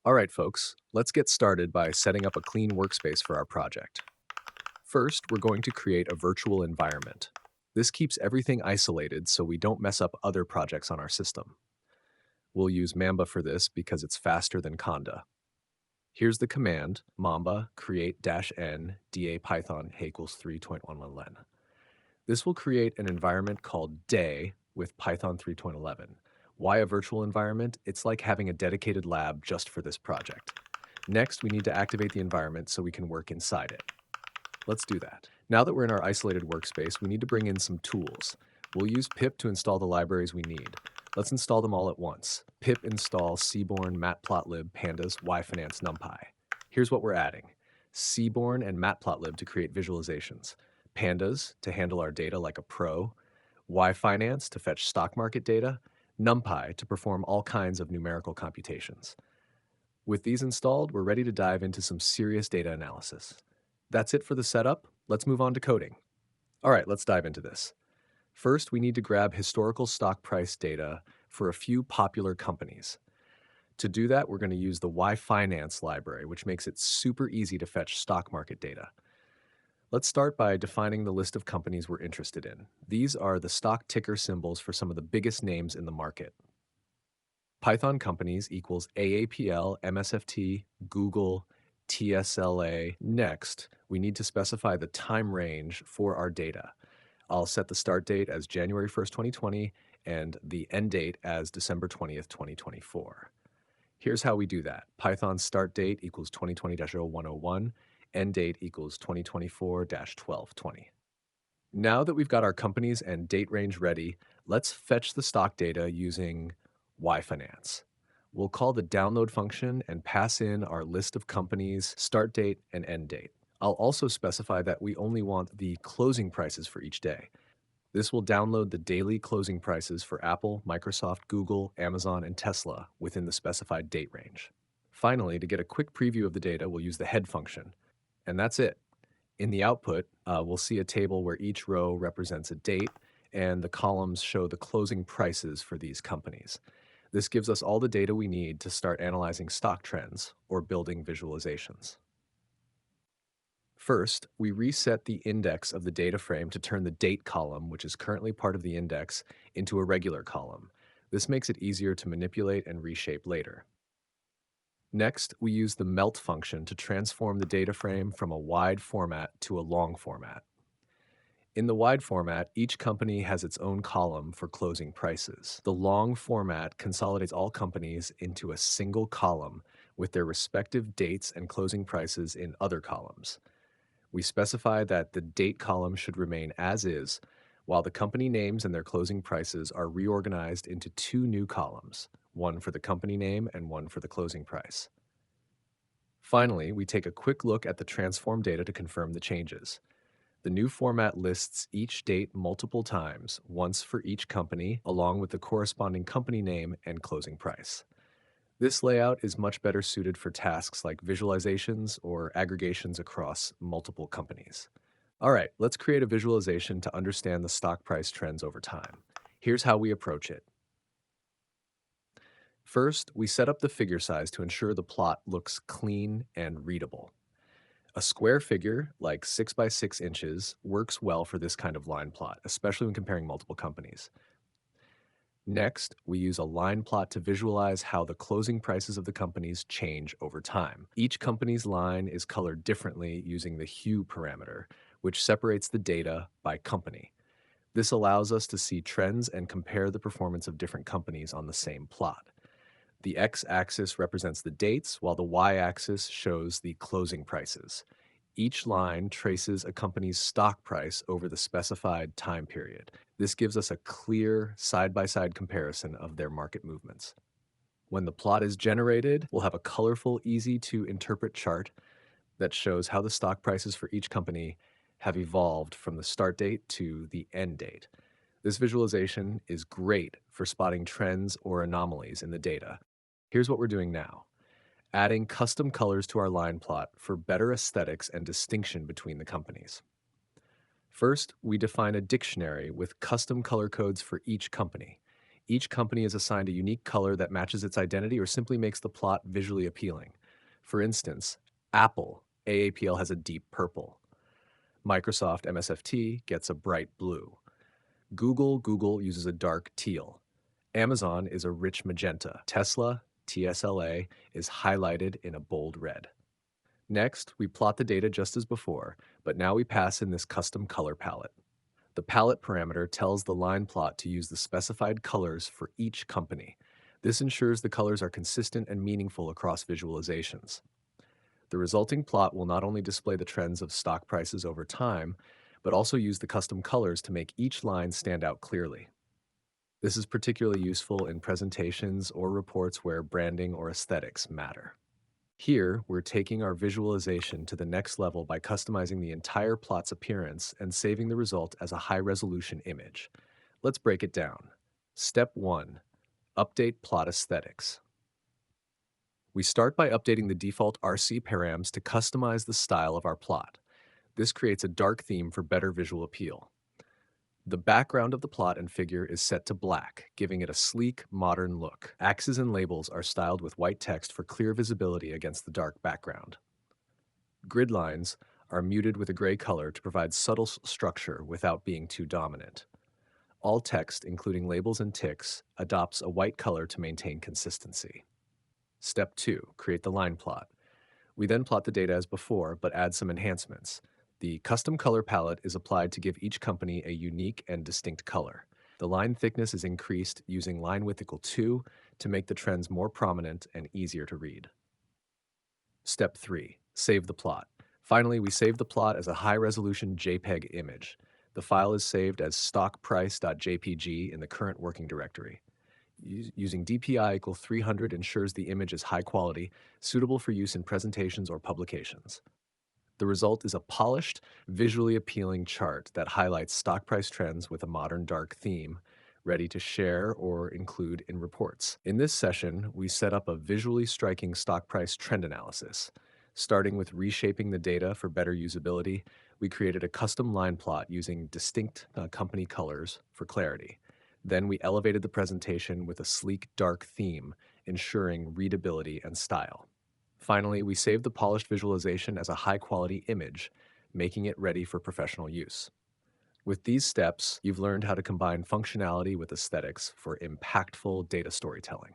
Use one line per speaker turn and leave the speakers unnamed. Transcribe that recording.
All right, folks, let's get started by setting up a clean workspace for our project. First, we're going to create a virtual environment. This keeps everything isolated so we don't mess up other projects on our system. We'll use Mamba for this because it's faster than Conda. Here's the command, mamba create-n da python hey equals 3.11 len. This will create an environment called day with Python 3.11. Why a virtual environment? It's like having a dedicated lab just for this project. Next, we need to activate the environment so we can work inside it. Let's do that. Now that we're in our isolated workspace, we need to bring in some tools. We'll use pip to install the libraries we need. Let's install them all at once. Pip install Seaborn, Matplotlib, Pandas, yfinance, NumPy. Here's what we're adding. Seaborn and Matplotlib to create visualizations. Pandas to handle our data like a pro. Yfinance to fetch stock market data. NumPy to perform all kinds of numerical computations. With these installed, we're ready to dive into some serious data analysis. That's it for the setup. Let's move on to coding. All right, let's dive into this. First, we need to grab historical stock price data for a few popular companies. To do that, we're going to use the yfinance library, which makes it super easy to fetch stock market data. Let's start by defining the list of companies we're interested in. These are the stock ticker symbols for some of the biggest names in the market. Python companies equals AAPL, MSFT, Google, TSLA. Next, we need to specify the time range for our data. I'll set the start date as January 1st, 2020, and the end date as December 20th, 2024. Here's how we do that. Python start date equals 2020-0101, end date equals 2024-1220. Now that we've got our companies and date range ready, let's fetch the stock data using yfinance. We'll call the download function and pass in our list of companies, start date, and end date. I'll also specify that we only want the closing prices for each day. This will download the daily closing prices for Apple, Microsoft, Google, Amazon, and Tesla within the specified date range. Finally, to get a quick preview of the data, we'll use the head function. And that's it. In the output, we'll see a table where each row represents a date, and the columns show the closing prices for these companies. This gives us all the data we need to start analyzing stock trends or building visualizations. First, we reset the index of the data frame to turn the date column, which is currently part of the index, into a regular column. This makes it easier to manipulate and reshape later. Next, we use the melt function to transform the data frame from a wide format to a long format. In the wide format, each company has its own column for closing prices. The long format consolidates all companies into a single column with their respective dates and closing prices in other columns. We specify that the date column should remain as is, while the company names and their closing prices are reorganized into two new columns, one for the company name and one for the closing price. Finally, we take a quick look at the transform data to confirm the changes. The new format lists each date multiple times, once for each company, along with the corresponding company name and closing price. This layout is much better suited for tasks like visualizations or aggregations across multiple companies. All right, let's create a visualization to understand the stock price trends over time. Here's how we approach it. First, we set up the figure size to ensure the plot looks clean and readable. A square figure, like 6 by 6 inches, works well for this kind of line plot, especially when comparing multiple companies. Next, we use a line plot to visualize how the closing prices of the companies change over time. Each company's line is colored differently using the hue parameter, which separates the data by company. This allows us to see trends and compare the performance of different companies on the same plot. The x-axis represents the dates, while the y-axis shows the closing prices. Each line traces a company's stock price over the specified time period. This gives us a clear side-by-side comparison of their market movements. When the plot is generated, we'll have a colorful, easy-to-interpret chart that shows how the stock prices for each company have evolved from the start date to the end date. This visualization is great for spotting trends or anomalies in the data. Here's what we're doing now. Adding custom colors to our line plot for better aesthetics and distinction between the companies. First, we define a dictionary with custom color codes for each company. Each company is assigned a unique color that matches its identity or simply makes the plot visually appealing. For instance, Apple AAPL has a deep purple. Microsoft MSFT gets a bright blue. Google uses a dark teal. Amazon is a rich magenta. Tesla TSLA is highlighted in a bold red. Next, we plot the data just as before, but now we pass in this custom color palette. The palette parameter tells the line plot to use the specified colors for each company. This ensures the colors are consistent and meaningful across visualizations. The resulting plot will not only display the trends of stock prices over time, but also use the custom colors to make each line stand out clearly. This is particularly useful in presentations or reports where branding or aesthetics matter. Here, we're taking our visualization to the next level by customizing the entire plot's appearance and saving the result as a high-resolution image. Let's break it down. Step 1. Update plot aesthetics. We start by updating the default RC params to customize the style of our plot. This creates a dark theme for better visual appeal. The background of the plot and figure is set to black, giving it a sleek, modern look. Axes and labels are styled with white text for clear visibility against the dark background. Grid lines are muted with a gray color to provide subtle structure without being too dominant. All text, including labels and ticks, adopts a white color to maintain consistency. Step 2. Create the line plot. We then plot the data as before, but add some enhancements. The custom color palette is applied to give each company a unique and distinct color. The line thickness is increased using line width equal 2 to make the trends more prominent and easier to read. Step 3. Save the plot. Finally, we save the plot as a high-resolution JPEG image. The file is saved as stockprice.jpg in the current working directory. Using DPI equal 300 ensures the image is high quality, suitable for use in presentations or publications. The result is a polished, visually appealing chart that highlights stock price trends with a modern dark theme, ready to share or include in reports. In this session, we set up a visually striking stock price trend analysis. Starting with reshaping the data for better usability, we created a custom line plot using distinct company colors for clarity. Then we elevated the presentation with a sleek, dark theme, ensuring readability and style. Finally, we saved the polished visualization as a high-quality image, making it ready for professional use. With these steps, you've learned how to combine functionality with aesthetics for impactful data storytelling.